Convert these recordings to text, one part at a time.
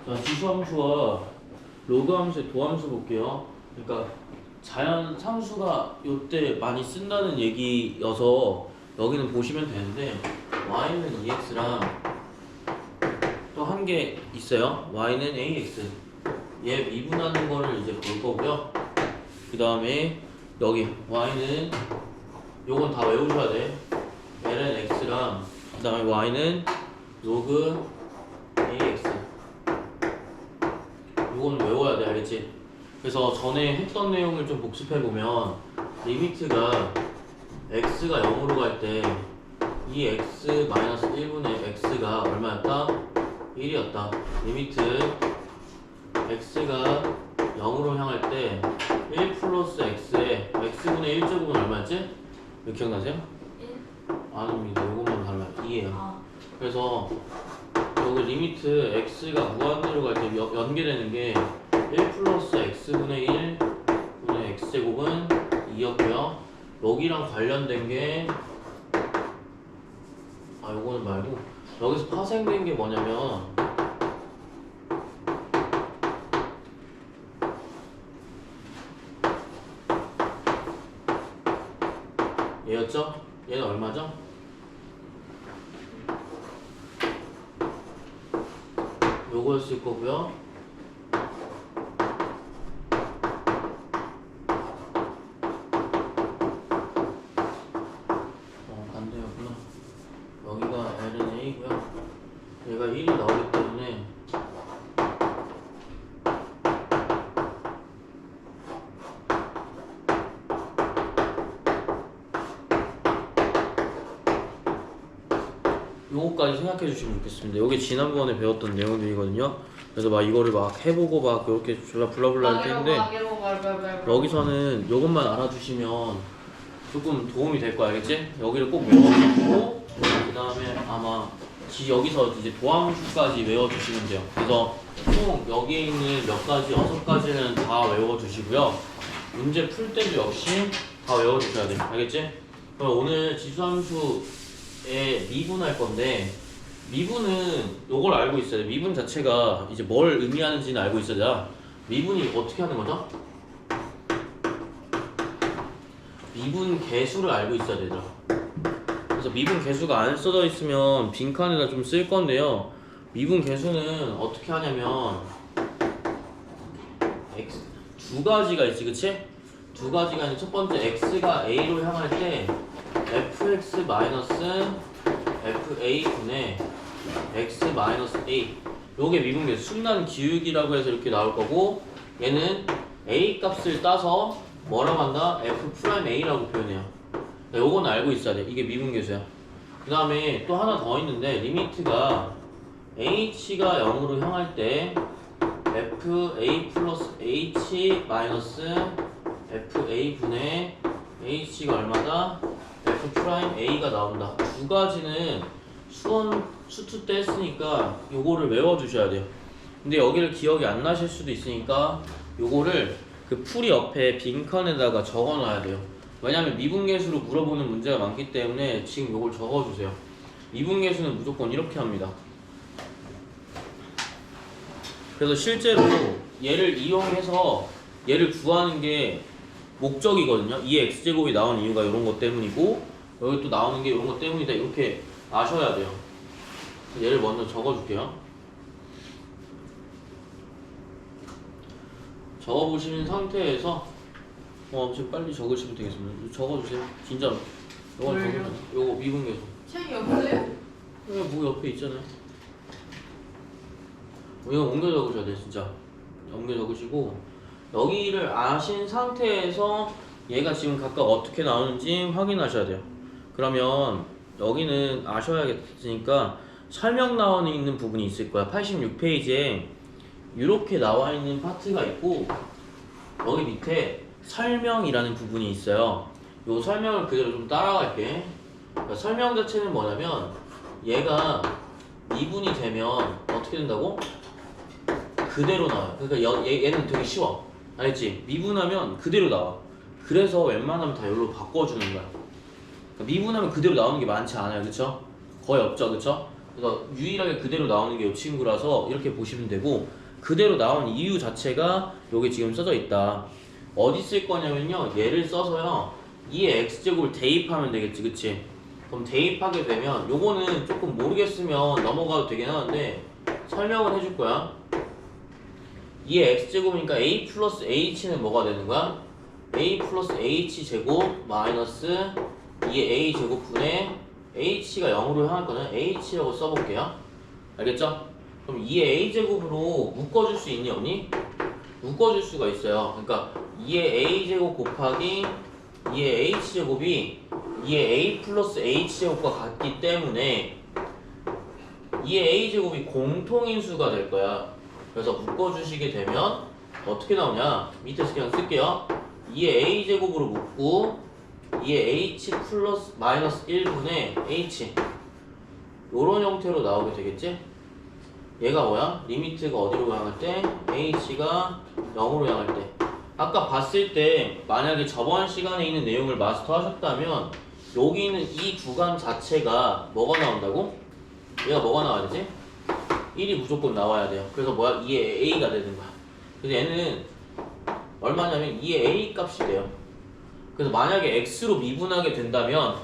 자, 지수함수와 로그함수의 도함수 볼게요. 그러니까 자연 상수가 요때 많이 쓴다는 얘기여서 여기는 보시면 되는데 y는 2x랑 또 한 개 있어요. y는 ax 얘 미분하는 거를 이제 볼 거고요. 그 다음에 여기 y는 요건 다 외우셔야 돼. ln x랑 그 다음에 y는 로그 ax 이건 외워야 돼, 알겠지? 그래서 전에 했던 내용을 좀 복습해보면 리미트가 x가 0으로 갈 때 이 x-1분의 x가 얼마였다? 1이었다. 리미트 x가 0으로 향할 때 1 플러스 x에 x분의 1제곱은 얼마였지? 이거 기억나세요? 1? 아닙니다. 이것만 달라요. 2예요. 아, 그래서 여기 리미트 x가 무한대로 갈 때 연계되는 게 1 플러스 x분의 1 분의 x제곱은 2였고요. 여기랑 관련된 게 요거는 말고 여기서 파생된 게 뭐냐면 얘였죠? 얘는 얼마죠? 요거였을 거고요. 반대였구나. 여기가 ln a고요. 얘가 1이 나오기 때문에 요거까지 생각해 주시면 좋겠습니다. 요게 지난번에 배웠던 내용들이거든요. 그래서 막 이거를 막 해보고 막 이렇게 졸라 블라블라 이렇게 했는데 여기서는 요것만 알아두시면 조금 도움이 될 거 알겠지? 여기를 꼭 외워주고 그 다음에 아마 여기서 이제 도함수까지 외워주시면 돼요. 그래서 꼭 여기에 있는 몇 가지, 6가지는 다 외워두시고요. 문제 풀 때도 역시 다 외워두셔야 돼요. 알겠지? 그럼 오늘 지수함수에 미분할 건데 미분은 요걸 알고 있어야 돼. 미분 자체가 이제 뭘 의미하는지는 알고 있어야 돼. 미분이 어떻게 하는 거죠? 미분 계수를 알고 있어야 되더라. 그래서 미분 계수가 안 써져 있으면 빈칸에다 좀 쓸 건데요. 미분 계수는 어떻게 하냐면 두 가지가 있지, 그치? 두 가지가 있는데 첫 번째 x가 a로 향할 때 fx 마이너스 fa 분의 x 마이너스 a 요게 미분 계수 순난 기울기라고 해서 이렇게 나올 거고 얘는 a 값을 따서 뭐라고 한다? f'a라고 표현해요. 요건 알고 있어야 돼. 이게 미분계수야. 그 다음에 또 하나 더 있는데 리미트가 h가 0으로 향할 때 fa 플러스 h 마이너스 fa 분의 h가 얼마다? f'a가 나온다. 두 가지는 수투 때 했으니까 요거를 외워주셔야 돼요. 근데 여기를 기억이 안 나실 수도 있으니까 요거를 그 풀이 옆에 빈칸에다가 적어놔야 돼요. 왜냐면 미분계수로 물어보는 문제가 많기 때문에 지금 요걸 적어주세요. 미분계수는 무조건 이렇게 합니다. 그래서 실제로 얘를 이용해서 얘를 구하는 게 목적이거든요. 이 x제곱이 나온 이유가 이런 것 때문이고 여기 또 나오는 게 이런 것 때문이다. 이렇게 아셔야 돼요. 얘를 먼저 적어줄게요. 적어보시는 상태에서 지금 빨리 적으시면 되겠습니다. 적어주세요. 진짜로. 요건 적으세요. 요거 미분계수. 책이 없어요? 뭐 옆에 있잖아요. 이거 옮겨 적으셔야 돼요. 진짜 옮겨 적으시고 여기를 아신 상태에서 얘가 지금 각각 어떻게 나오는지 확인하셔야 돼요. 그러면 여기는 아셔야겠으니까 설명 나와 있는 부분이 있을 거야. 86페이지에 이렇게 나와 있는 파트가 있고 여기 밑에 설명이라는 부분이 있어요. 이 설명을 그대로 좀 따라갈게. 그러니까 설명 자체는 뭐냐면 얘가 미분이 되면 어떻게 된다고? 그대로 나와요. 그러니까 얘는 되게 쉬워. 알겠지? 미분하면 그대로 나와. 그래서 웬만하면 다 여기로 바꿔주는 거야. 그러니까 미분하면 그대로 나오는 게 많지 않아요. 그쵸? 거의 없죠. 그쵸? 그래서 유일하게 그대로 나오는 게 이 친구라서 이렇게 보시면 되고, 그대로 나온 이유 자체가 여기 지금 써져 있다. 어디 쓸 거냐면요, 얘를 써서요 이 x제곱을 대입하면 되겠지, 그치? 그럼 대입하게 되면 요거는 조금 모르겠으면 넘어가도 되긴 하는데 설명을 해줄 거야. 이 x제곱이니까 a 플러스 h는 뭐가 되는 거야? a 플러스 h제곱 마이너스 2의 a제곱분의 h가 0으로 향할 거는 h라고 써볼게요. 알겠죠? 그럼 2의 a제곱으로 묶어줄 수 있니 없니? 묶어줄 수가 있어요. 그러니까 2의 a제곱 곱하기 2의 h제곱이 2의 a 플러스 h제곱과 같기 때문에 2의 a제곱이 공통인수가 될 거야. 그래서 묶어주시게 되면 어떻게 나오냐? 밑에서 그냥 쓸게요. 2의 a제곱으로 묶고 2의 h 플러스 마이너스 1분의 h, 요런 형태로 나오게 되겠지? 얘가 뭐야? 리미트가 어디로 향할 때? h가 0으로 향할 때. 아까 봤을 때 만약에 저번 시간에 있는 내용을 마스터 하셨다면 여기 있는 이 구간 자체가 뭐가 나온다고? 얘가 뭐가 나와야 되지? 1이 무조건 나와야 돼요. 그래서 뭐야? 2의 a가 되는 거야. 그래서 얘는 얼마냐면 2의 a 값이 돼요. 그래서 만약에 x로 미분하게 된다면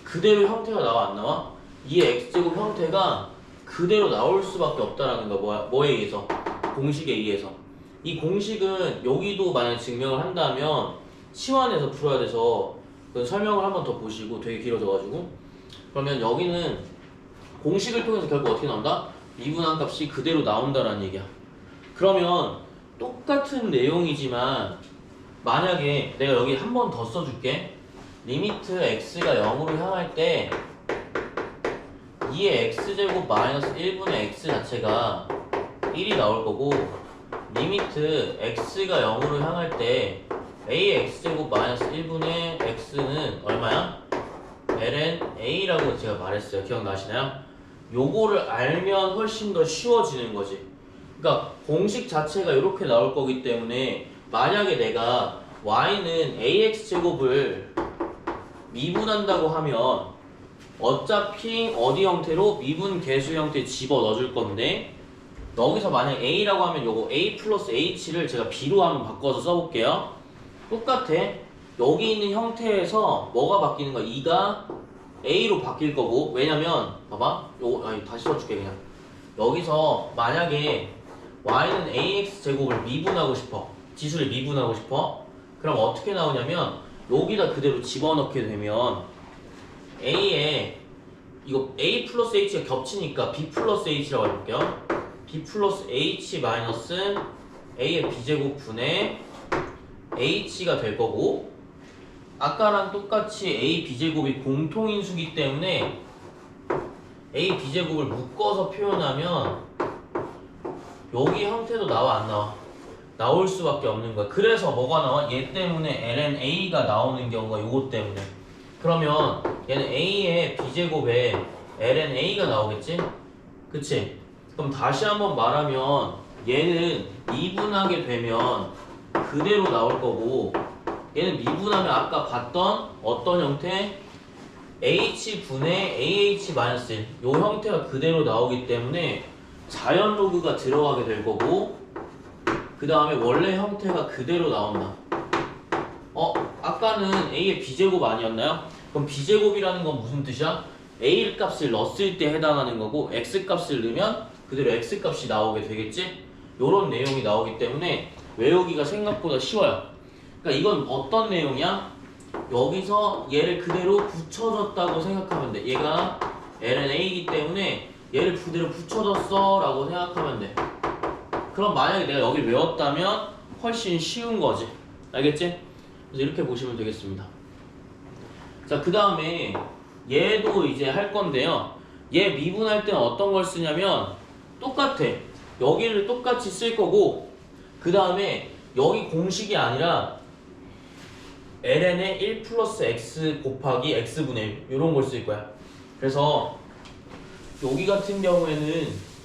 그대로 형태가 나와 안 나와? 2의 x제곱 형태가 그대로 나올 수밖에 없다라는 거. 뭐에 의해서? 공식에 의해서. 이 공식은 여기도 만약 증명을 한다면 치환해서 풀어야 돼서 그 설명을 한번 더 보시고, 되게 길어져가지고. 그러면 여기는 공식을 통해서 결국 어떻게 나온다? 미분한 값이 그대로 나온다라는 얘기야. 그러면 똑같은 내용이지만 만약에 내가 여기 한 번 더 써줄게. 리미트 x가 0으로 향할 때 2의 x제곱 마이너스 1분의 x 자체가 1이 나올 거고, 리미트 x가 0으로 향할 때 a의 x제곱 마이너스 1분의 x는 얼마야? ln a라고 제가 말했어요. 기억나시나요? 요거를 알면 훨씬 더 쉬워지는 거지. 그러니까 공식 자체가 이렇게 나올 거기 때문에 만약에 내가 y는 ax제곱을 미분한다고 하면 어차피 어디 형태로? 미분 계수 형태에 집어 넣어줄 건데, 여기서 만약 a라고 하면 요거 a 플러스 h를 제가 b로 한번 바꿔서 써볼게요. 똑같아. 여기 있는 형태에서 뭐가 바뀌는 거야? 2가 a로 바뀔 거고, 왜냐면 봐봐, 요거 다시 써줄게. 그냥 여기서 만약에 y는 ax 제곱을 미분하고 싶어, 지수를 미분하고 싶어, 그럼 어떻게 나오냐면 여기다 그대로 집어넣게 되면 a에 이거 a 플러스 h가 겹치니까 b 플러스 h라고 해볼게요. b 플러스 h 마이너스 a의 b제곱 분의 h가 될 거고, 아까랑 똑같이 a b제곱이 공통인수기 때문에 a b제곱을 묶어서 표현하면 여기 형태도 나와 안 나와? 나올 수밖에 없는 거야. 그래서 뭐가 나와? 얘 때문에 ln a가 나오는 경우가 요거 때문에. 그러면 얘는 a의 b제곱에 ln a가 나오겠지? 그치? 그럼 다시 한번 말하면 얘는 미분하게 되면 그대로 나올 거고, 얘는 미분하면 아까 봤던 어떤 형태? h분의 ah-1 요 형태가 그대로 나오기 때문에 자연 로그가 들어가게 될 거고, 그 다음에 원래 형태가 그대로 나온다. 아까는 a의 b제곱 아니었나요? 그럼 b제곱이라는 건 무슨 뜻이야? a 값을 넣었을 때 해당하는 거고, x 값을 넣으면 그대로 x 값이 나오게 되겠지? 요런 내용이 나오기 때문에 외우기가 생각보다 쉬워요. 그러니까 이건 어떤 내용이야? 여기서 얘를 그대로 붙여줬다고 생각하면 돼. 얘가 ln a이기 때문에 얘를 그대로 붙여줬어 라고 생각하면 돼. 그럼 만약에 내가 여기 외웠다면 훨씬 쉬운 거지. 알겠지? 그래서 이렇게 보시면 되겠습니다. 자, 그 다음에 얘도 이제 할 건데요. 얘 미분할 때는 어떤 걸 쓰냐면 똑같아. 여기를 똑같이 쓸 거고, 그 다음에 여기 공식이 아니라 ln의 1 플러스 x 곱하기 x분의 1 이런 걸 쓸 거야. 그래서 여기 같은 경우에는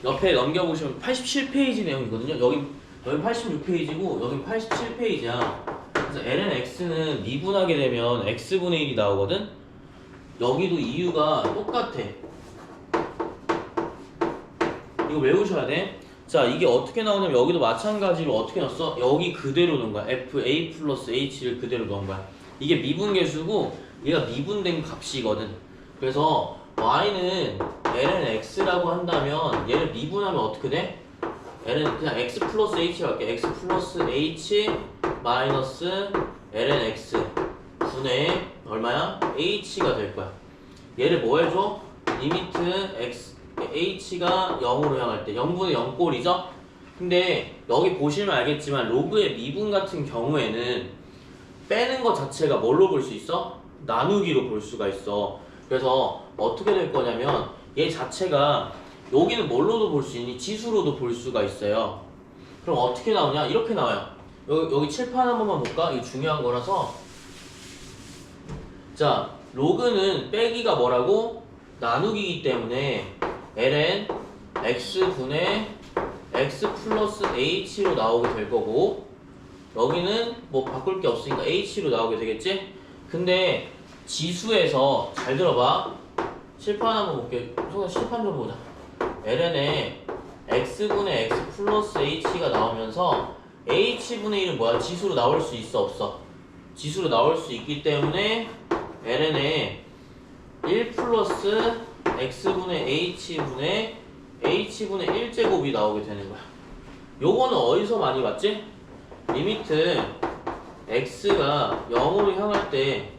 옆에 넘겨보시면 87페이지 내용이거든요. 여기 86페이지고 여기 87페이지야. 그래서 ln x는 미분하게 되면 x분의 1이 나오거든. 여기도 이유가 똑같아. 이거 외우셔야 돼. 자, 이게 어떻게 나오냐면 여기도 마찬가지로 어떻게 넣었어? 여기 그대로 넣은 거야. FA 플러스 H를 그대로 넣은 거야. 이게 미분계수고 얘가 미분된 값이거든. 그래서 Y는 ln X라고 한다면 얘를 미분하면 어떻게 돼? ln 그냥 X 플러스 H라고 할게. X 플러스 H 마이너스 ln X 분의 얼마야? H가 될 거야. 얘를 뭐 해줘? 리미트 X H가 0으로 향할 때 0분의 0꼴이죠? 근데 여기 보시면 알겠지만 로그의 미분 같은 경우에는 빼는 것 자체가 뭘로 볼 수 있어? 나누기로 볼 수가 있어. 그래서 어떻게 될 거냐면 얘 자체가 여기는 뭘로도 볼 수 있니? 지수로도 볼 수가 있어요. 그럼 어떻게 나오냐? 이렇게 나와요. 여기 칠판 한 번만 볼까? 이거 중요한 거라서. 자, 로그는 빼기가 뭐라고? 나누기이기 때문에 ln x분의 x 플러스 h로 나오게 될 거고 여기는 뭐 바꿀 게 없으니까 h로 나오게 되겠지? 근데 지수에서 잘 들어봐. 칠판 한번 볼게. 소가 칠판 좀 보자. ln에 x분의 x 플러스 h가 나오면서 h분의 1은 뭐야? 지수로 나올 수 있어 없어? 지수로 나올 수 있기 때문에 ln에 1 플러스 x분의 h분의 1제곱이 나오게 되는 거야. 요거는 어디서 많이 봤지? 리미트 x가 0으로 향할 때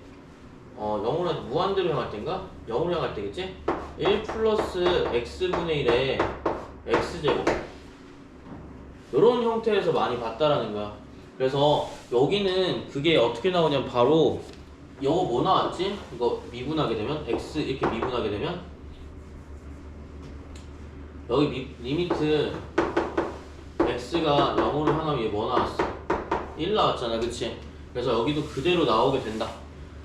0으로 무한대로 향할 때인가? 0으로 향할 때겠지? 1 플러스 x분의 1의 x제곱 요런 형태에서 많이 봤다라는 거야. 그래서 여기는 그게 어떻게 나오냐면 바로 요거 뭐 나왔지? 이거 미분하게 되면 x 이렇게 미분하게 되면 여기 리미트 x가 0으로 향하면 얘 뭐 나왔어? 1 나왔잖아, 그치? 그래서 여기도 그대로 나오게 된다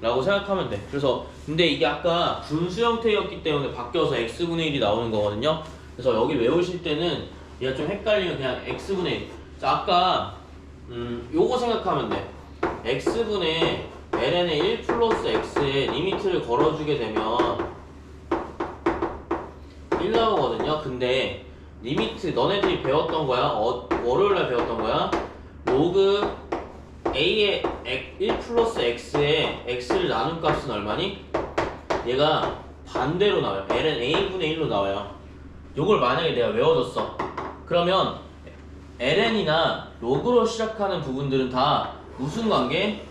라고 생각하면 돼. 그래서 근데 이게 아까 분수 형태였기 때문에 바뀌어서 x분의 1이 나오는 거거든요. 그래서 여기 외우실 때는 얘가 좀 헷갈리면 그냥 x분의 1. 자, 아까 요거 생각하면 돼. x분의 ln의 1 플러스 x에 리미트를 걸어주게 되면 1 나오거든요. 근데 리미트 너네들이 배웠던 거야. 월요일날 배웠던 거야. 로그 a의 1 플러스 x에 x를 나눈 값은 얼마니? 얘가 반대로 나와요. ln a분의 1로 나와요. 요걸 만약에 내가 외워줬어. 그러면 ln이나 로그로 시작하는 부분들은 다 무슨 관계?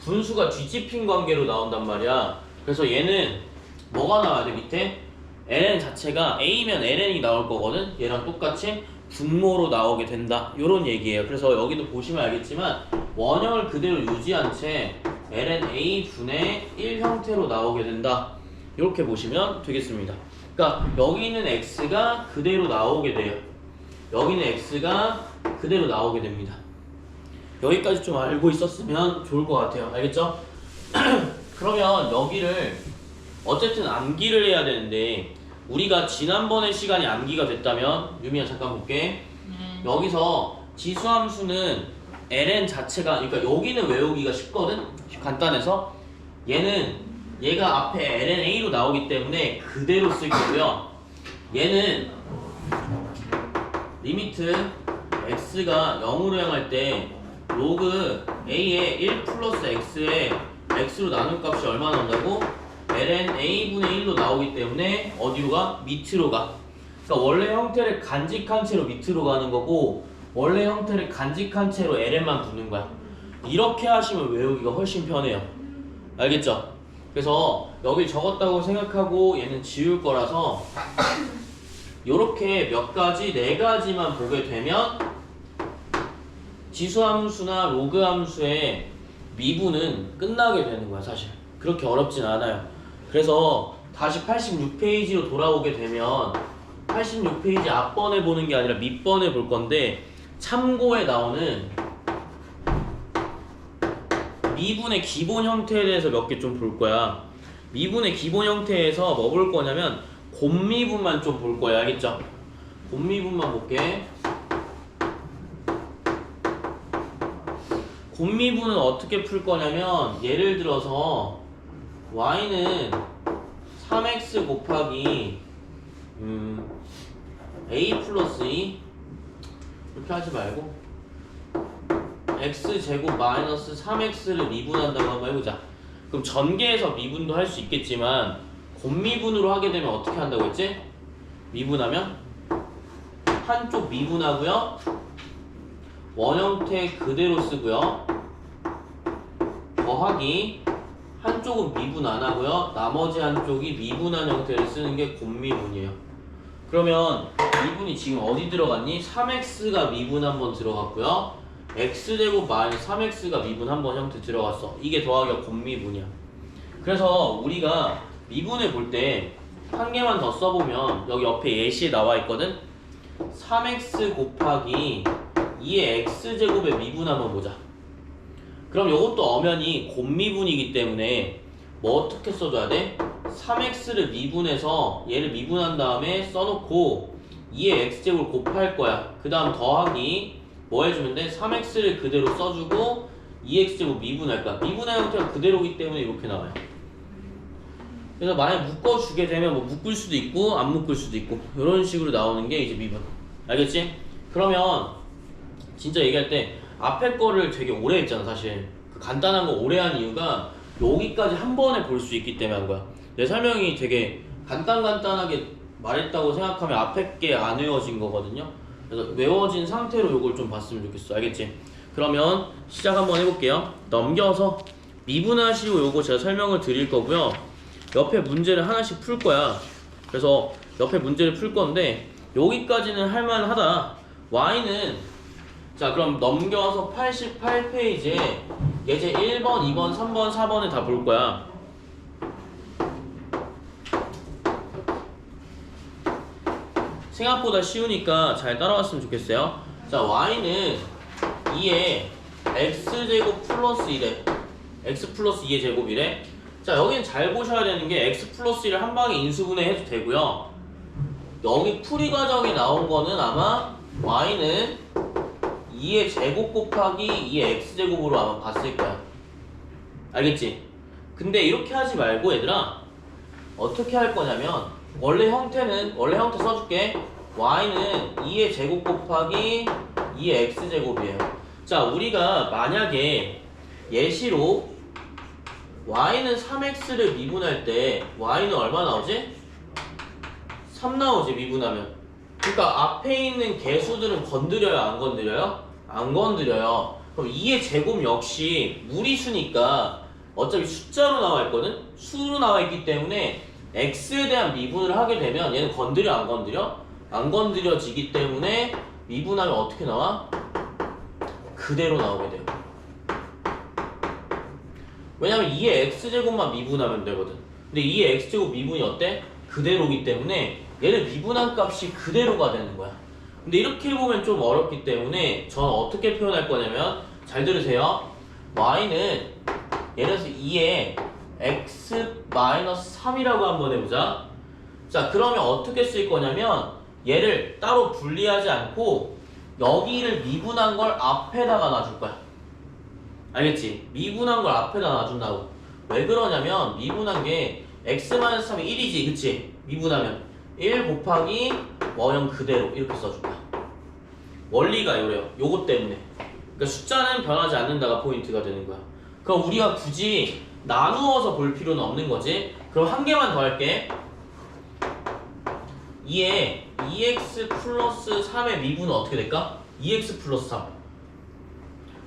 분수가 뒤집힌 관계로 나온단 말이야. 그래서 얘는 뭐가 나와야 돼? 밑에 ln 자체가 a면 ln이 나올 거거든. 얘랑 똑같이 분모로 나오게 된다. 요런 얘기예요. 그래서 여기도 보시면 알겠지만 원형을 그대로 유지한 채 ln a 분의 1 형태로 나오게 된다. 이렇게 보시면 되겠습니다. 그러니까 여기 있는 x가 그대로 나오게 돼요. 여기는 x가 그대로 나오게 됩니다. 여기까지 좀 알고 있었으면 좋을 것 같아요. 알겠죠? 그러면 여기를 어쨌든 암기를 해야 되는데 우리가 지난번에 시간이 암기가 됐다면 유미야 잠깐 볼게. 여기서 지수함수는 ln 자체가 그러니까 여기는 외우기가 쉽거든? 간단해서 얘가 앞에 ln-a로 나오기 때문에 그대로 쓸 거고요. 얘는 리미트 x가 0으로 향할 때 로그 a의 1 플러스 x에 x로 나눈 값이 얼마 나온다고? ln a분의 1로 나오기 때문에 어디로 가? 밑으로 가. 그러니까 원래 형태를 간직한 채로 밑으로 가는 거고 원래 형태를 간직한 채로 ln만 붙는 거야. 이렇게 하시면 외우기가 훨씬 편해요. 알겠죠? 그래서 여기 적었다고 생각하고 얘는 지울 거라서 요렇게 몇 가지, 4가지만 보게 되면 지수함수나 로그함수의 미분은 끝나게 되는 거야. 사실 그렇게 어렵진 않아요. 그래서 다시 86페이지로 돌아오게 되면 86페이지 앞번에 보는 게 아니라 밑번에 볼 건데 참고에 나오는 미분의 기본 형태에 대해서 몇 개 좀 볼 거야. 미분의 기본 형태에서 뭐 볼 거냐면 곱미분만 좀 볼 거야. 알겠죠? 곱미분만 볼게. 곱미분은 어떻게 풀 거냐면 예를 들어서 y는 3x 곱하기 a 플러스 2 이렇게 하지 말고 x제곱 마이너스 3x를 미분한다고 한번 해보자. 그럼 전개해서 미분도 할 수 있겠지만 곱미분으로 하게 되면 어떻게 한다고 했지? 미분하면 한쪽 미분하고요, 원형태 그대로 쓰고요, 더하기 한쪽은 미분 안 하고요, 나머지 한쪽이 미분한 형태를 쓰는 게 곱미분이에요. 그러면 미분이 지금 어디 들어갔니? 3x가 미분 한번 들어갔고요, x제곱 마이너스 3x가 미분 한번 형태 들어갔어. 이게 더하기가 곱미분이야. 그래서 우리가 미분을 볼 때 한 개만 더 써보면 여기 옆에 예시에 나와 있거든. 3x 곱하기 2의 x제곱의 미분 한번 보자. 그럼 이것도 엄연히 곱미분이기 때문에 뭐 어떻게 써줘야 돼? 3x를 미분해서 얘를 미분한 다음에 써놓고 2의 x제곱을 곱할 거야. 그 다음 더하기 뭐 해주면 돼? 3x를 그대로 써주고 2x제곱 미분할 거야. 미분의 형태가 그대로기 때문에 이렇게 나와요. 그래서 만약 묶어주게 되면 뭐 묶을 수도 있고 안 묶을 수도 있고 이런 식으로 나오는 게 이제 미분. 알겠지? 그러면 진짜 얘기할 때 앞에 거를 되게 오래 했잖아. 사실 그 간단한 거 오래 한 이유가 여기까지 한 번에 볼 수 있기 때문에 한 거야. 내 설명이 되게 간단하게 말했다고 생각하면 앞에 게 안 외워진 거거든요. 그래서 외워진 상태로 이걸 좀 봤으면 좋겠어. 알겠지? 그러면 시작 한번 해볼게요. 넘겨서 미분하시고 요거 제가 설명을 드릴 거고요, 옆에 문제를 하나씩 풀 거야. 그래서 옆에 문제를 풀 건데 여기까지는 할만하다. y는 자 그럼 넘겨서 88페이지에 예제 1번, 2번, 3번, 4번을 다 볼 거야. 생각보다 쉬우니까 잘 따라왔으면 좋겠어요. 자 y는 2에 x제곱 플러스 1에 x 플러스 2의 제곱이래. 자 여기는 잘 보셔야 되는 게 x 플러스 1을 한 방에 인수분해 해도 되고요, 여기 풀이 과정에 나온 거는 아마 y는 2의 제곱 곱하기 2의 x제곱으로 아마 봤을 거야. 알겠지? 근데 이렇게 하지 말고 얘들아 어떻게 할 거냐면 원래 형태 써줄게. y는 2의 제곱 곱하기 2의 x제곱이에요. 자 우리가 만약에 예시로 y는 3x를 미분할 때 y는 얼마 나오지? 3 나오지 미분하면. 그러니까 앞에 있는 개수들은 건드려요 안 건드려요? 안 건드려요. 그럼 2의 제곱 역시 무리수니까 어차피 숫자로 나와 있거든? 수로 나와 있기 때문에 x에 대한 미분을 하게 되면 얘는 건드려 안 건드려? 안 건드려지기 때문에 미분하면 어떻게 나와? 그대로 나오게 돼요. 왜냐면 2의 x제곱만 미분하면 되거든. 근데 2의 x제곱 미분이 어때? 그대로기 때문에 얘를 미분한 값이 그대로가 되는 거야. 근데 이렇게 보면 좀 어렵기 때문에 저는 어떻게 표현할 거냐면 잘 들으세요. y는 예를 들어서 2의 x-3이라고 한번 해보자. 자 그러면 어떻게 쓸 거냐면 얘를 따로 분리하지 않고 여기를 미분한 걸 앞에다가 놔줄 거야. 알겠지? 미분한 걸 앞에다 놔준다고. 왜 그러냐면 미분한 게 x-3이 1이지 그치? 미분하면 1 곱하기 원형 그대로 이렇게 써줄 거야. 원리가 이래요. 요것 때문에. 그러니까 숫자는 변하지 않는다가 포인트가 되는 거야. 그럼 우리가 굳이 나누어서 볼 필요는 없는 거지. 그럼 한 개만 더 할게. 2에 2x 플러스 3의 미분은 어떻게 될까? 2x 플러스 3.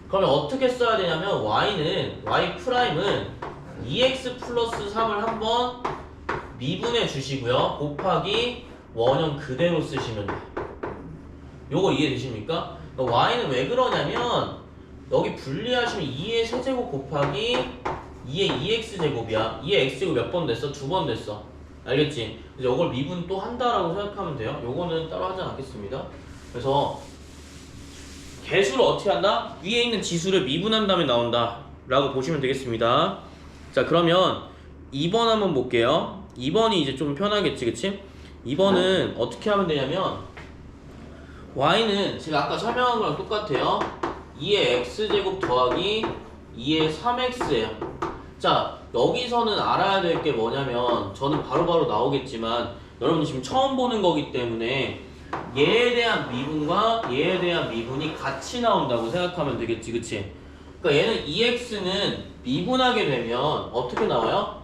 그러면 어떻게 써야 되냐면 y는 y''은 2x 플러스 3을 한번 미분해 주시고요, 곱하기 원형 그대로 쓰시면 돼요. 요거 이해되십니까? 그러니까 y는 왜 그러냐면 여기 분리하시면 2의 세제곱 곱하기 2의 2x제곱이야. 2의 x제곱 몇 번 됐어? 2번 됐어. 알겠지? 그래서 이걸 미분 또 한다라고 생각하면 돼요. 요거는 따로 하지 않겠습니다. 그래서 개수를 어떻게 한다? 위에 있는 지수를 미분한 다음에 나온다 라고 보시면 되겠습니다. 자 그러면 2번 한번 볼게요. 2번이 이제 좀 편하겠지 그치? 2번은 어떻게 하면 되냐면 y는 제가 아까 설명한 거랑 똑같아요. 2의 x제곱 더하기 2의 3x예요. 자 여기서는 알아야 될 게 뭐냐면 저는 바로바로 나오겠지만 여러분 지금 처음 보는 거기 때문에 얘에 대한 미분과 얘에 대한 미분이 같이 나온다고 생각하면 되겠지, 그치? 그러니까 얘는 2x는 미분하게 되면 어떻게 나와요?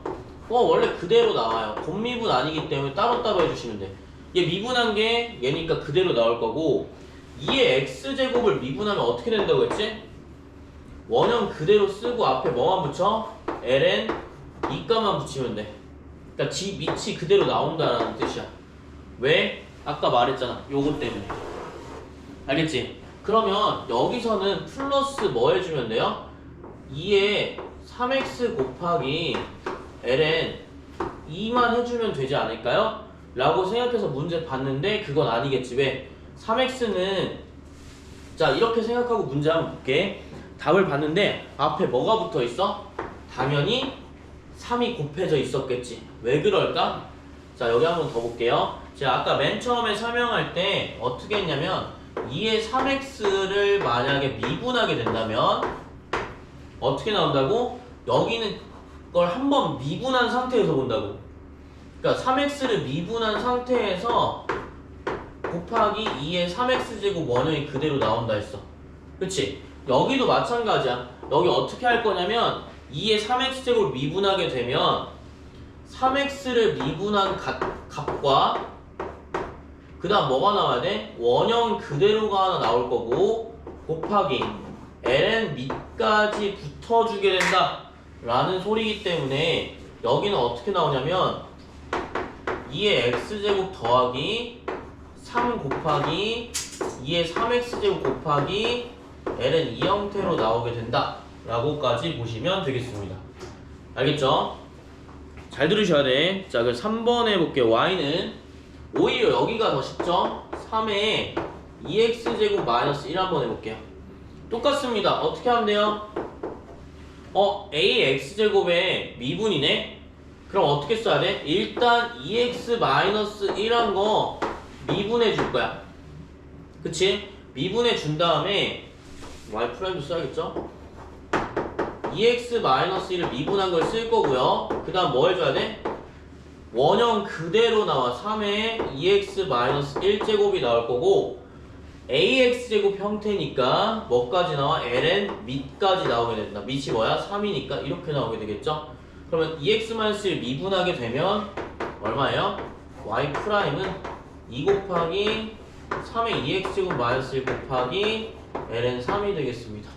원래 그대로 나와요. 곱미분 아니기 때문에 따로따로 해주시면 돼. 얘 미분한 게 얘니까 그대로 나올 거고 2의 x제곱을 미분하면 어떻게 된다고 했지? 원형 그대로 쓰고 앞에 뭐만 붙여? ln 이가만 붙이면 돼. 그러니까 지 밑이 그대로 나온다라는 뜻이야. 왜? 아까 말했잖아. 요거 때문에. 알겠지? 그러면 여기서는 플러스 뭐 해주면 돼요? 2에 3x 곱하기 ln 2만 해주면 되지 않을까요? 라고 생각해서 문제 봤는데 그건 아니겠지. 왜? 3x는 자 이렇게 생각하고 문제 한번 볼게. 답을 봤는데 앞에 뭐가 붙어 있어? 당연히 3이 곱해져 있었겠지. 왜 그럴까? 자 여기 한번 더 볼게요. 제가 아까 맨 처음에 설명할 때 어떻게 했냐면 2의 3x를 만약에 미분하게 된다면 어떻게 나온다고? 여기는 걸 한번 미분한 상태에서 본다고. 그러니까 3x를 미분한 상태에서 곱하기 2의 3x제곱 원형이 그대로 나온다 했어. 그치? 여기도 마찬가지야. 여기 어떻게 할 거냐면 2의 3x제곱을 미분하게 되면 3x를 미분한 값과 그 다음 뭐가 나와야 돼? 원형 그대로가 하나 나올 거고 곱하기 ln 밑까지 붙어주게 된다 라는 소리이기 때문에 여기는 어떻게 나오냐면 2의 x제곱 더하기 3 곱하기 2의 3x제곱 곱하기 ln 이 형태로 나오게 된다 라고까지 보시면 되겠습니다. 알겠죠? 잘 들으셔야 돼. 자, 그럼 3번 해볼게요. y는 오히려 여기가 더 쉽죠? 3에 2x제곱 마이너스 1 한번 해볼게요. 똑같습니다. 어떻게 하면 돼요? a x제곱의 미분이네? 그럼 어떻게 써야 돼? 일단 2x 마이너스 1한 거 미분해 줄 거야. 그치? 미분해 준 다음에 y 프라임도 써야겠죠? 2x 마이너스 1을 미분한 걸 쓸 거고요. 그 다음 뭐 해줘야 돼? 원형 그대로 나와. 3에 2x 마이너스 1제곱이 나올 거고 ax제곱 형태니까 뭐까지 나와? ln 밑까지 나오게 된다. 밑이 뭐야? 3이니까 이렇게 나오게 되겠죠? 그러면 2x-1 미분하게 되면 얼마예요? y 프라임은 2 곱하기 3의 2x제곱 마이너스 1 곱하기 ln 3이 되겠습니다.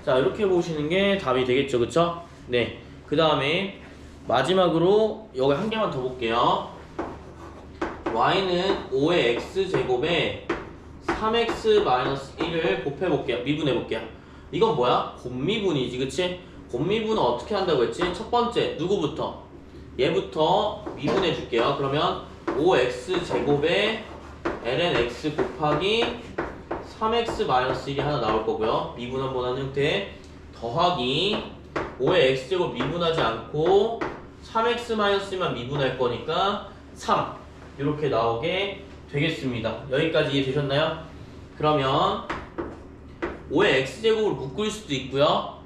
자 이렇게 보시는 게 답이 되겠죠, 그쵸? 네. 그 다음에 마지막으로 여기 한 개만 더 볼게요. y는 5의 x제곱에 3x-1을 곱해볼게요. 미분해볼게요. 이건 뭐야? 곱미분이지, 그치? 곱미분은 어떻게 한다고 했지? 첫 번째, 누구부터? 얘부터 미분해줄게요. 그러면 5x제곱에 ln x 곱하기 3x-1이 하나 나올 거고요. 미분 한번 한 형태. 더하기 5의 x제곱 미분하지 않고 3x-1만 미분할 거니까 3 이렇게 나오게 되겠습니다. 여기까지 이해되셨나요? 그러면 5의 x제곱을 묶을 수도 있고요.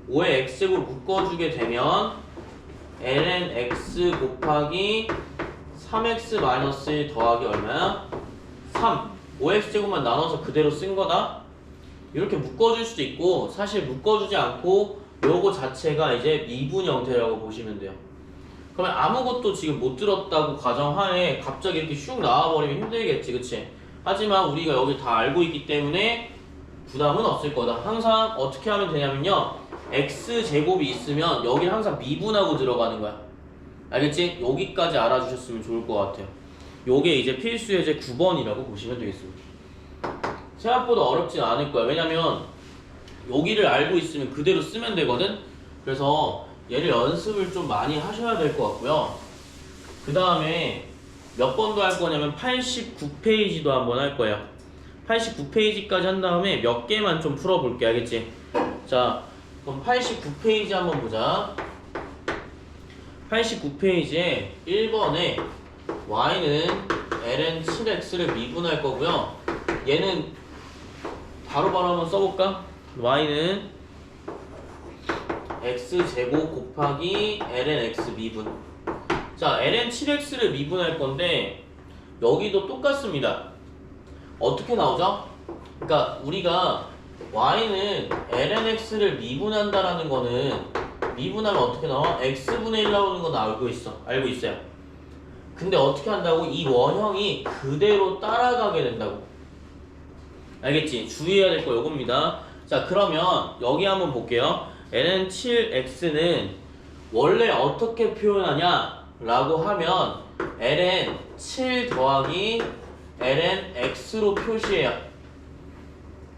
5의 x제곱을 묶어주게 되면 ln x 곱하기 3x-1 더하기 얼마야? 3 5x제곱만 나눠서 그대로 쓴 거다. 이렇게 묶어줄 수도 있고 사실 묶어주지 않고 요거 자체가 이제 미분 형태라고 보시면 돼요. 그러면 아무것도 지금 못 들었다고 가정하에 갑자기 이렇게 슉 나와버리면 힘들겠지, 그치? 하지만 우리가 여기 다 알고 있기 때문에 부담은 없을 거다. 항상 어떻게 하면 되냐면요, x제곱이 있으면 여기는 항상 미분하고 들어가는 거야. 알겠지? 여기까지 알아주셨으면 좋을 것 같아요. 요게 이제 필수 예제 9번이라고 보시면 되겠습니다. 생각보다 어렵진 않을 거야. 왜냐면 여기를 알고 있으면 그대로 쓰면 되거든. 그래서 얘를 연습을 좀 많이 하셔야 될 것 같고요. 그 다음에 몇 번도 할 거냐면 89페이지도 한번 할 거예요. 89페이지까지 한 daum에 몇 개만 좀 풀어볼게. 알겠지? 자, 그럼 89페이지 한번 보자. 89페이지에 1번에 y는 ln 7x를 미분할 거고요. 얘는 바로바로 한번 써볼까? y는 x제곱 곱하기 ln x 미분. 자, ln 7x를 미분할 건데 여기도 똑같습니다. 어떻게 나오죠? 그러니까 우리가 y는 ln x를 미분한다라는 거는 미분하면 어떻게 나와? x분의 1 나오는 건 알고 있어요. 근데 어떻게 한다고? 이 원형이 그대로 따라가게 된다고. 알겠지? 주의해야 될 거 요겁니다. 자, 그러면 여기 한번 볼게요. ln 7x는 원래 어떻게 표현하냐 라고 하면 ln 7 더하기 ln x로 표시해요.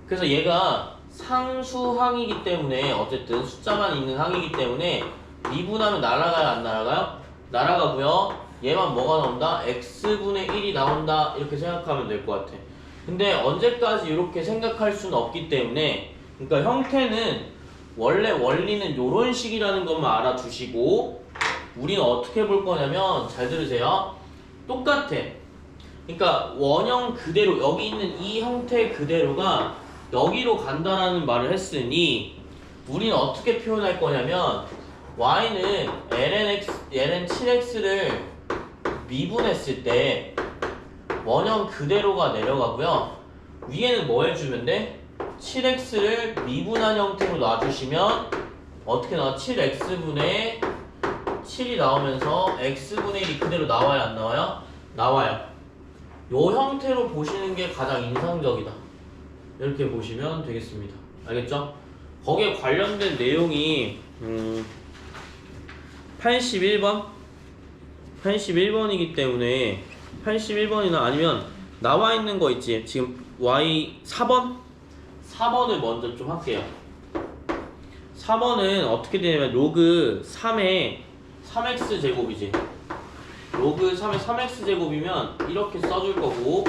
그래서 얘가 상수항이기 때문에 어쨌든 숫자만 있는 항이기 때문에 미분하면 날아가요 안 날아가요? 날아가고요. 얘만 뭐가 나온다? x분의 1이 나온다 이렇게 생각하면 될 것 같아. 근데 언제까지 이렇게 생각할 수는 없기 때문에 그러니까 형태는 원래 원리는 요런 식이라는 것만 알아두시고 우리는 어떻게 볼 거냐면 잘 들으세요. 똑같아. 그러니까 원형 그대로 여기 있는 이 형태 그대로가 여기로 간다라는 말을 했으니 우리는 어떻게 표현할 거냐면 y는 ln 7x를 미분했을 때 원형 그대로가 내려가고요. 위에는 뭐 해주면 돼? 7x를 미분한 형태로 놔주시면 어떻게 나와? 7x분의 7이 나오면서 x분의 1이 그대로 나와요 안 나와요? 나와요. 요 형태로 보시는 게 가장 인상적이다. 이렇게 보시면 되겠습니다. 알겠죠? 거기에 관련된 내용이 81번이기 때문에 81번이나 아니면 나와 있는 거 있지. 지금 y 4번을 먼저 좀 할게요. 4번은 어떻게 되냐면 로그 3의 3x 제곱이지. 로그 3의 3x 제곱이면 이렇게 써줄 거고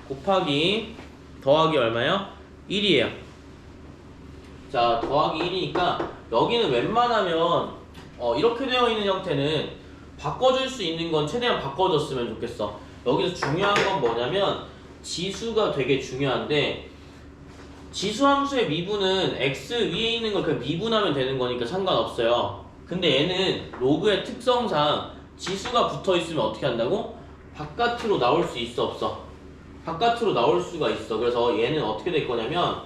곱하기 더하기 얼마요? 1이에요. 자, 더하기 1이니까 여기는 웬만하면 이렇게 되어 있는 형태는 바꿔줄 수 있는 건 최대한 바꿔줬으면 좋겠어. 여기서 중요한 건 뭐냐면 지수가 되게 중요한데 지수 함수의 미분은 x 위에 있는 걸 그냥 미분하면 되는 거니까 상관없어요. 근데 얘는 로그의 특성상 지수가 붙어 있으면 어떻게 한다고? 바깥으로 나올 수 있어 없어? 바깥으로 나올 수가 있어. 그래서 얘는 어떻게 될 거냐면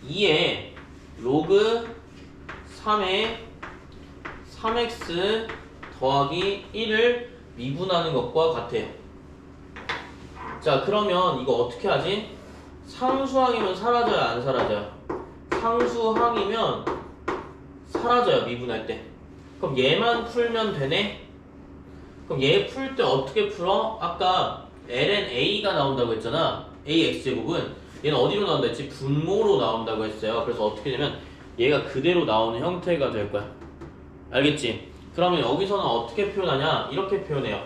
2에 로그 3의 3x 더하기 1을 미분하는 것과 같아요. 자, 그러면 이거 어떻게 하지? 상수항이면 사라져요 안 사라져요? 상수항이면 사라져요 미분할 때. 그럼 얘만 풀면 되네? 그럼 얘 풀 때 어떻게 풀어? 아까 ln a가 나온다고 했잖아. ax제곱은 얘는 어디로 나온다 했지? 분모로 나온다고 했어요. 그래서 어떻게 되면 얘가 그대로 나오는 형태가 될 거야. 알겠지? 그러면 여기서는 어떻게 표현하냐? 이렇게 표현해요.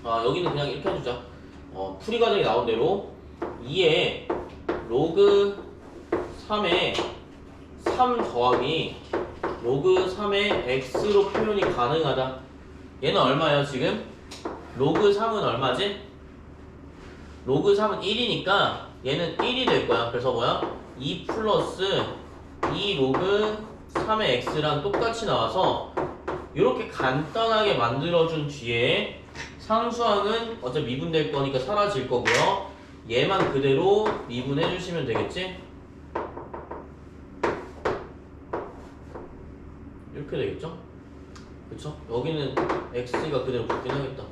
여기는 그냥 이렇게 해주자. 풀이 과정이 나온 대로 2에 로그 3에 3 더하기 로그 3의 x로 표현이 가능하다. 얘는 얼마예요 지금? 로그 3은 얼마지? 로그 3은 1이니까 얘는 1이 될 거야. 그래서 뭐야? 2 플러스 2 로그 3의 x랑 똑같이 나와서 이렇게 간단하게 만들어준 뒤에 상수항은 어차피 미분될 거니까 사라질 거고요. 얘만 그대로 미분해 주시면 되겠지? 이렇게 되겠죠? 그쵸? 여기는 x가 그대로 붙긴 하겠다.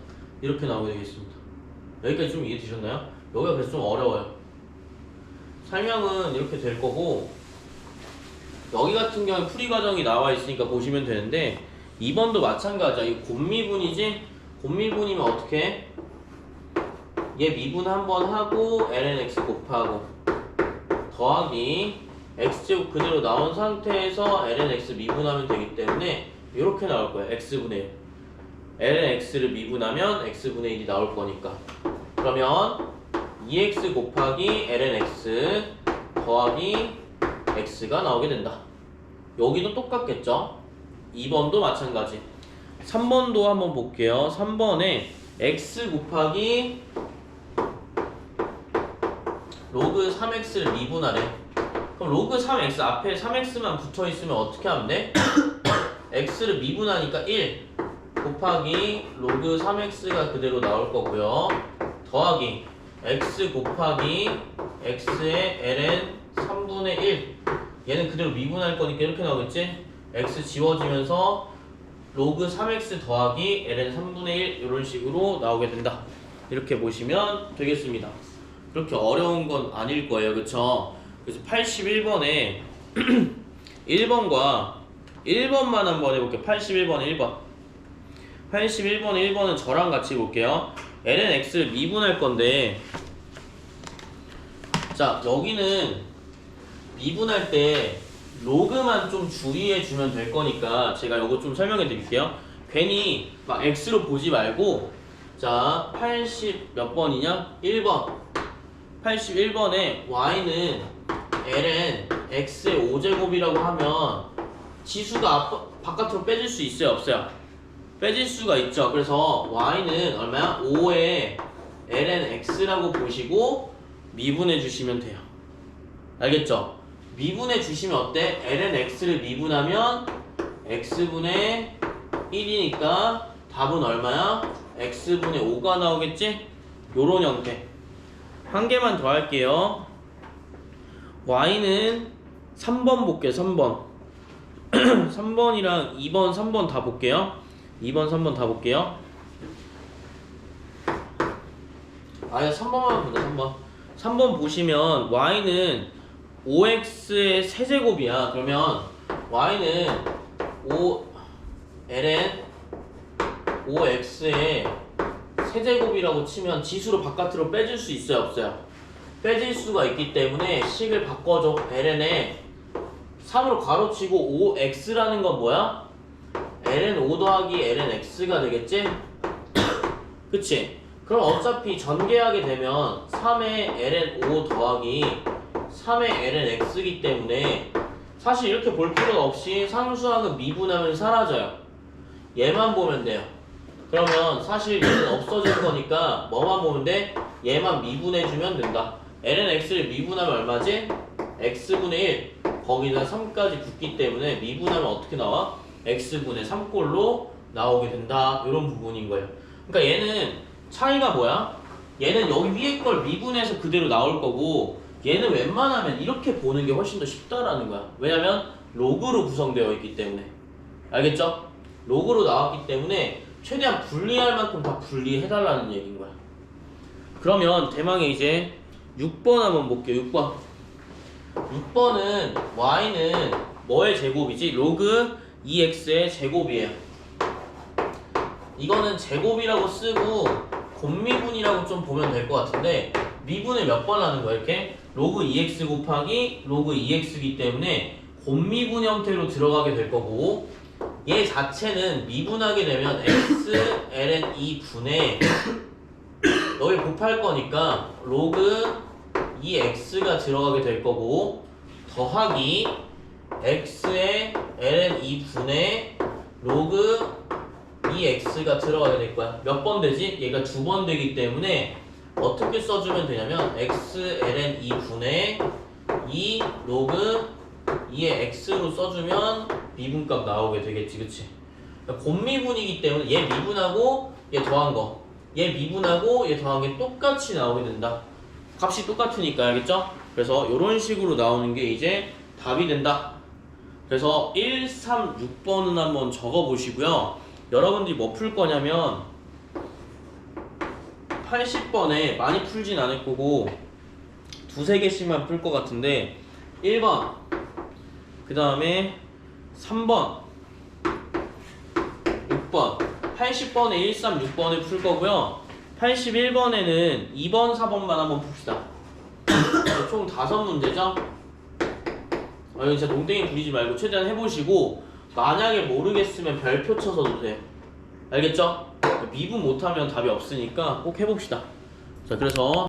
이렇게 나오게 되겠습니다. 여기까지 좀 이해되셨나요? 여기가 그래서 좀 어려워요. 설명은 이렇게 될 거고 여기 같은 경우에 풀이 과정이 나와 있으니까 보시면 되는데 2번도 마찬가지야. 이거 곱미분이지? 곱미분이면 어떻게 해? 얘 미분 한번 하고 ln x 곱하고 더하기 x제곱 그대로 나온 상태에서 ln x 미분하면 되기 때문에 이렇게 나올 거예요. x분의 1 ln x를 미분하면 x분의 1이 나올 거니까 그러면 2x 곱하기 ln x 더하기 x가 나오게 된다. 여기도 똑같겠죠? 2번도 마찬가지. 3번도 한번 볼게요. 3번에 x 곱하기 로그 3x를 미분하래. 그럼 로그 3x 앞에 3x만 붙어있으면 어떻게 하면 돼? x를 미분하니까 1 곱하기 로그 3x가 그대로 나올 거고요. 더하기 x 곱하기 x의 ln 3분의 1 얘는 그대로 미분할 거니까 이렇게 나오겠지? x 지워지면서 로그 3x 더하기 ln 3분의 1 이런 식으로 나오게 된다. 이렇게 보시면 되겠습니다. 그렇게 어려운 건 아닐 거예요. 그쵸? 그래서 81번에 1번과 1번만 한번 해볼게요. 81번에 1번 81번에 1번은 저랑 같이 볼게요. ln x를 미분할 건데 자 여기는 미분할 때 로그만 좀 주의해 주면 될 거니까 제가 이거 좀 설명해 드릴게요. 괜히 막 x로 보지 말고 자 80 몇 번이냐? 1번 81번에 y는 ln x의 5제곱이라고 하면 지수가 바깥으로 빼질 수 있어요? 없어요? 빼질 수가 있죠. 그래서 y는 얼마야? 5에 ln x라고 보시고 미분해 주시면 돼요. 알겠죠? 미분해 주시면 어때? ln x를 미분하면 x분의 1이니까 답은 얼마야? x분의 5가 나오겠지? 요런 형태. 한 개만 더 할게요. y는 3번 볼게요. 3번 3번이랑 2번 3번 다 볼게요. 2번 3번 다 볼게요. 아니 3번만 보자. 3번 3번 보시면 y는 5x의 세제곱이야. 그러면 y는 5 ln 5x의 세제곱이라고 치면 지수로 바깥으로 빼질 수 있어요? 없어요? 빼질 수가 있기 때문에 식을 바꿔줘. ln에 3으로 가로치고 5x라는 건 뭐야? ln 5 더하기 ln x가 되겠지? 그치? 그럼 어차피 전개하게 되면 3의 ln 5 더하기 3의 ln x이기 때문에 사실 이렇게 볼 필요가 없이 상수항은 미분하면 사라져요. 얘만 보면 돼요. 그러면 사실 얘는 없어질 거니까 뭐만 보면 돼? 얘만 미분해주면 된다. ln x를 미분하면 얼마지? x분의 1 거기다 3까지 붙기 때문에 미분하면 어떻게 나와? x분의 3꼴로 나오게 된다. 이런 부분인 거예요. 그러니까 얘는 차이가 뭐야? 얘는 여기 위에 걸 미분해서 그대로 나올 거고 얘는 웬만하면 이렇게 보는 게 훨씬 더 쉽다라는 거야. 왜냐면 로그로 구성되어 있기 때문에. 알겠죠? 로그로 나왔기 때문에 최대한 분리할 만큼 다 분리해달라는 얘기인 거야. 그러면 대망의 이제 6번 한번 볼게요. 6번 6번은 y는 뭐의 제곱이지? 로그 2x의 제곱이에요. 이거는 제곱이라고 쓰고 곱미분이라고 좀 보면 될 것 같은데 미분을 몇 번 하는 거야? 이렇게 로그 2x 곱하기 로그 2x이기 때문에 곱미분 형태로 들어가게 될 거고 얘 자체는 미분하게 되면 x ln 2분의 여기 곱할 거니까 로그 2x가 들어가게 될 거고 더하기 x의 ln 2분의 로그 2x가 들어가게 될 거야. 몇 번 되지? 얘가 2번 되기 때문에 어떻게 써주면 되냐면 x ln 2분의 2 로그 2의 x로 써주면 미분값 나오게 되겠지. 그치? 그러니까 곱미분이기 때문에 얘 미분하고 얘 더한 거 얘 미분하고 얘 더한 게 똑같이 나오게 된다. 값이 똑같으니까. 알겠죠? 그래서 이런 식으로 나오는 게 이제 답이 된다. 그래서 1, 3, 6번은 한번 적어 보시고요. 여러분들이 뭐 풀 거냐면 80번에 많이 풀진 않을 거고 두세 개씩만 풀 것 같은데 1번 그 다음에 3번 6번 80번에 1, 3, 6번을 풀 거고요. 81번에는 2번, 4번만 한번 풉시다. 총 5문제죠? 이거 진짜 농땡이 부리지 말고 최대한 해보시고 만약에 모르겠으면 별표 쳐서도 돼. 알겠죠? 미분 못하면 답이 없으니까 꼭 해봅시다. 자, 그래서